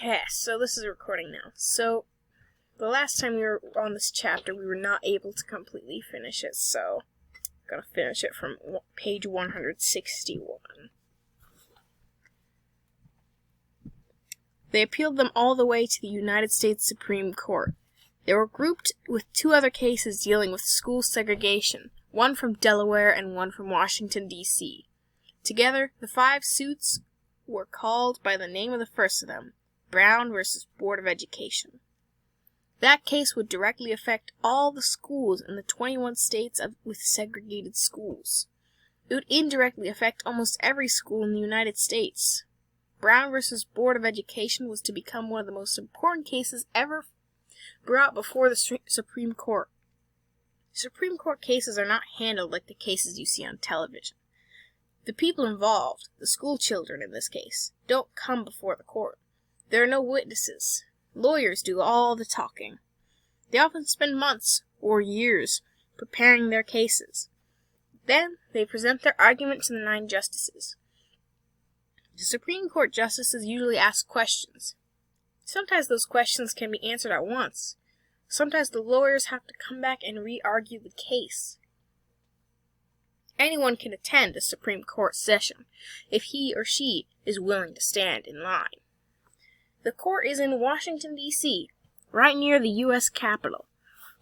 Okay, so this is recording now. So, the last time we were on this chapter, we were not able to completely finish it, so I'm going to finish it from page 161. They appealed them all the way to the United States Supreme Court. They were grouped with two other cases dealing with school segregation, one from Delaware and one from Washington, D.C. Together, the 5 suits were called by the name of the first of them, Brown versus Board of Education. That case would directly affect all the schools in the 21 states with segregated schools. It would indirectly affect almost every school in the United States. Brown versus Board of Education was to become one of the most important cases ever brought before the Supreme Court. Supreme Court cases are not handled like the cases you see on television. The people involved, the school children in this case, don't come before the court. There are no witnesses. Lawyers do all the talking. They often spend months or years preparing their cases. Then they present their argument to the 9 justices. The Supreme Court justices usually ask questions. Sometimes those questions can be answered at once. Sometimes the lawyers have to come back and re-argue the case. Anyone can attend a Supreme Court session if he or she is willing to stand in line. The court is in Washington, D.C., right near the U.S. Capitol,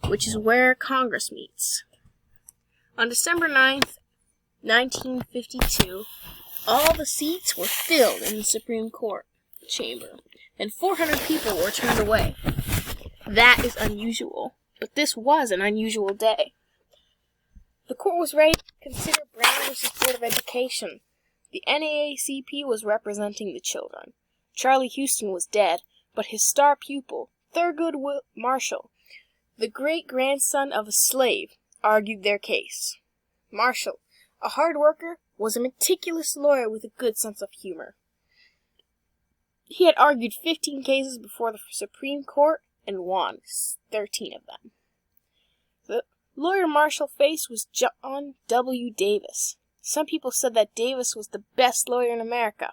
which is where Congress meets. On December 9th, 1952, all the seats were filled in the Supreme Court chamber, and 400 people were turned away. That is unusual, but this was an unusual day. The court was ready to consider Brown versus Board of Education. The NAACP was representing the children. Charlie Houston was dead, but his star pupil, Thurgood Marshall, the great-grandson of a slave, argued their case. Marshall, a hard worker, was a meticulous lawyer with a good sense of humor. He had argued 15 cases before the Supreme Court and won 13 of them. The lawyer Marshall faced was John W. Davis. Some people said that Davis was the best lawyer in America.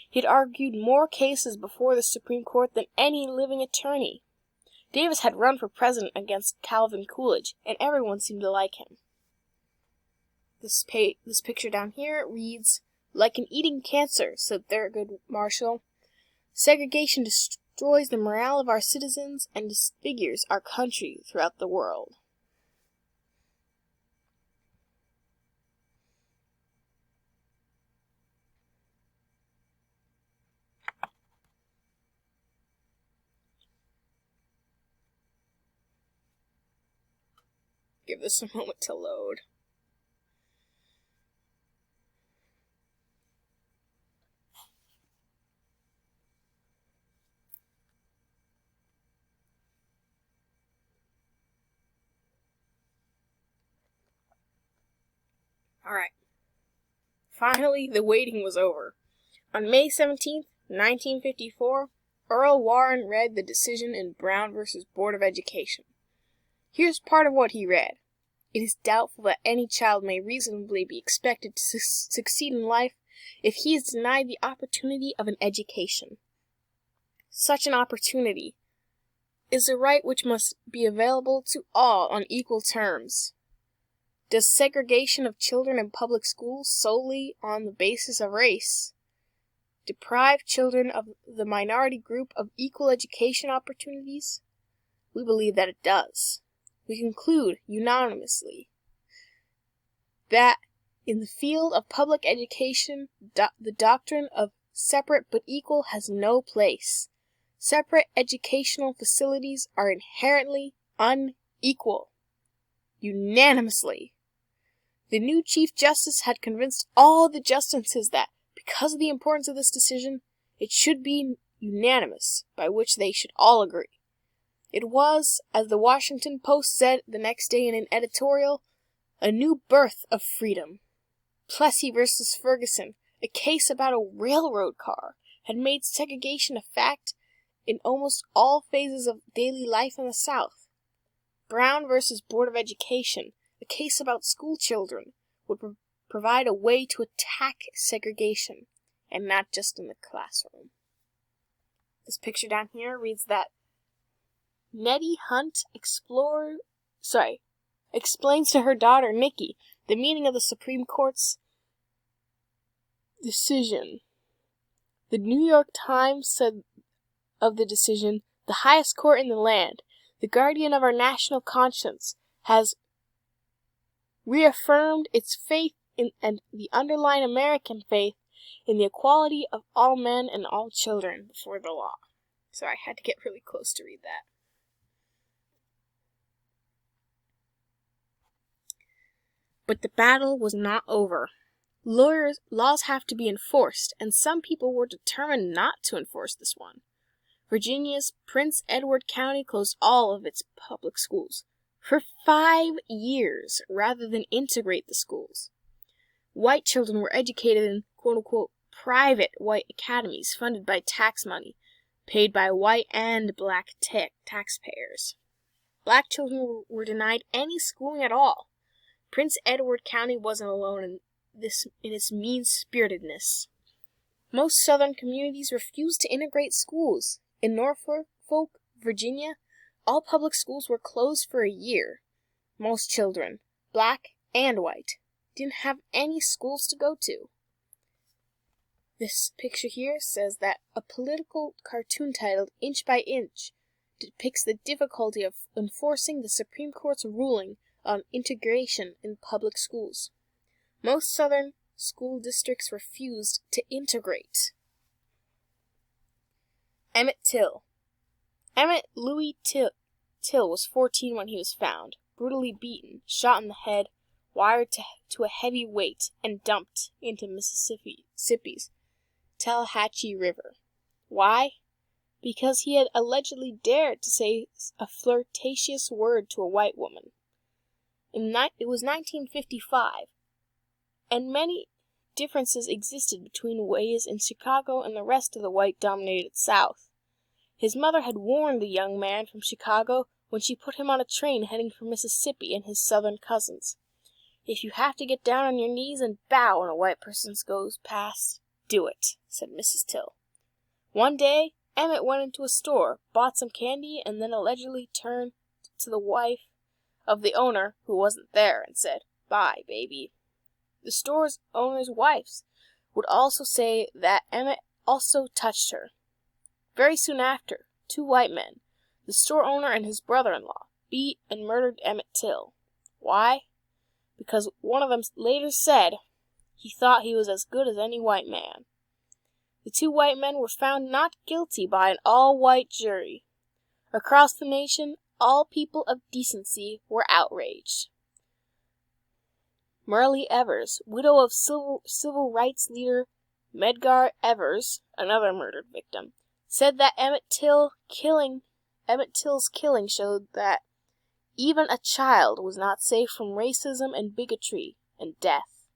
He had argued more cases before the Supreme Court than any living attorney. Davis had run for president against Calvin Coolidge, and everyone seemed to like him. This picture down here reads, "Like an eating cancer," said Thurgood Marshall. "Segregation destroys the morale of our citizens and disfigures our country throughout the world." Give this a moment to load. Alright. Finally, the waiting was over. On May 17th, 1954, Earl Warren read the decision in Brown versus Board of Education. Here's part of what he read. It is doubtful that any child may reasonably be expected to succeed in life if he is denied the opportunity of an education. Such an opportunity is a right which must be available to all on equal terms. Does segregation of children in public schools solely on the basis of race deprive children of the minority group of equal education opportunities? We believe that it does. We conclude unanimously that in the field of public education, the doctrine of separate but equal has no place. Separate educational facilities are inherently unequal. Unanimously. The new Chief Justice had convinced all the justices that, because of the importance of this decision, it should be unanimous, by which they should all agree. It was, as the Washington Post said the next day in an editorial, a new birth of freedom. Plessy versus Ferguson, a case about a railroad car, had made segregation a fact in almost all phases of daily life in the South. Brown versus Board of Education, a case about school children, would provide a way to attack segregation, and not just in the classroom. This picture down here reads that Nettie Hunt explains to her daughter Nikki the meaning of the Supreme Court's decision. The New York Times said of the decision, "The highest court in the land, the guardian of our national conscience, has reaffirmed its faith in and the underlying American faith in the equality of all men and all children before the law." So I had to get really close to read that. But the battle was not over. Laws have to be enforced, and some people were determined not to enforce this one. Virginia's Prince Edward County closed all of its public schools for 5 years rather than integrate the schools. White children were educated in quote-unquote private white academies funded by tax money, paid by white and black taxpayers. Black children were denied any schooling at all. Prince Edward County wasn't alone in its mean-spiritedness. Most Southern communities refused to integrate schools. In Norfolk, Virginia, all public schools were closed for a year. Most children, black and white, didn't have any schools to go to. This picture here says that a political cartoon titled "Inch by Inch" depicts the difficulty of enforcing the Supreme Court's ruling on integration in public schools. Most Southern school districts refused to integrate. Emmett Till. Emmett Louis Till was 14 when he was found, brutally beaten, shot in the head, wired to a heavy weight, and dumped into Mississippi's Tallahatchie River. Why? Because he had allegedly dared to say a flirtatious word to a white woman. It was 1955, and many differences existed between ways in Chicago and the rest of the white-dominated South. His mother had warned the young man from Chicago when she put him on a train heading for Mississippi and his southern cousins. "If you have to get down on your knees and bow when a white person goes past, do it," said Mrs. Till. One day, Emmett went into a store, bought some candy, and then allegedly turned to the wife of the owner, who wasn't there, and said, "Bye, baby." The store's owner's wife would also say that Emmett also touched her. Very soon after, 2 white men, the store owner and his brother-in-law, beat and murdered Emmett Till. Why? Because one of them later said he thought he was as good as any white man. The 2 white men were found not guilty by an all-white jury. Across the nation, all people of decency were outraged. Myrlie Evers, widow of civil rights leader Medgar Evers, another murdered victim, said that Emmett Till's killing showed that even a child was not safe from racism and bigotry and death.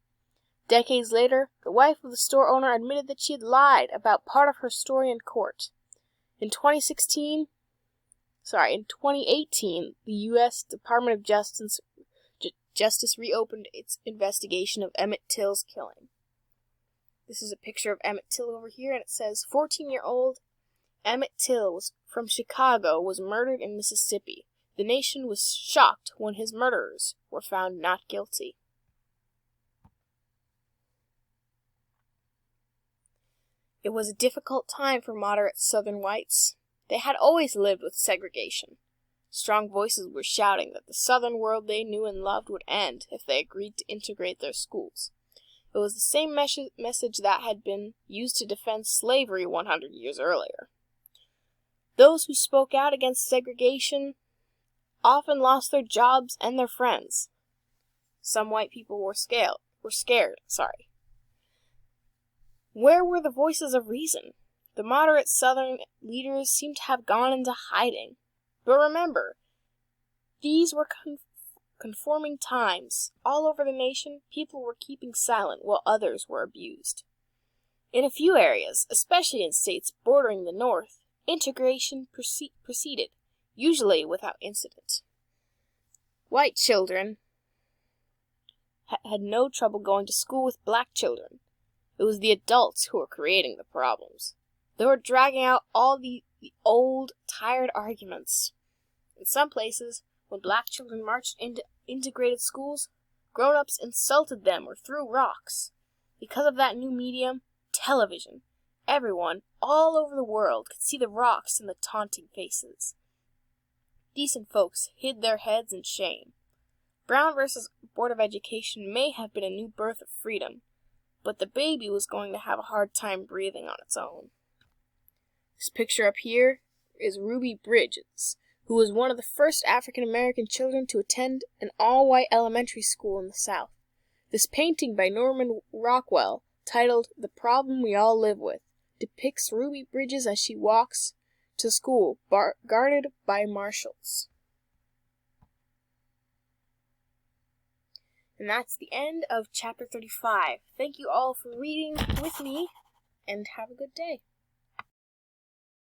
Decades later, the wife of the store owner admitted that she had lied about part of her story in court. In 2018, the U.S. Department of Justice reopened its investigation of Emmett Till's killing. This is a picture of Emmett Till over here, and it says, 14-year-old Emmett Till from Chicago was murdered in Mississippi. The nation was shocked when his murderers were found not guilty. It was a difficult time for moderate Southern whites. They had always lived with segregation. Strong voices were shouting that the Southern world they knew and loved would end if they agreed to integrate their schools. It was the same message that had been used to defend slavery 100 years earlier. Those who spoke out against segregation often lost their jobs and their friends. Some white people were scared. Where were the voices of reason? The moderate Southern leaders seemed to have gone into hiding. But remember, these were conforming times. All over the nation, people were keeping silent while others were abused. In a few areas, especially in states bordering the North, integration proceeded, usually without incident. White children had no trouble going to school with black children. It was the adults who were creating the problems. They were dragging out all the old, tired arguments. In some places, when black children marched into integrated schools, grown-ups insulted them or threw rocks. Because of that new medium, television, everyone, all over the world, could see the rocks and the taunting faces. Decent folks hid their heads in shame. Brown versus Board of Education may have been a new birth of freedom, but the baby was going to have a hard time breathing on its own. This picture up here is Ruby Bridges, who was one of the first African-American children to attend an all-white elementary school in the South. This painting by Norman Rockwell, titled "The Problem We All Live With," depicts Ruby Bridges as she walks to school, guarded by marshals. And that's the end of Chapter 35. Thank you all for reading with me, and have a good day.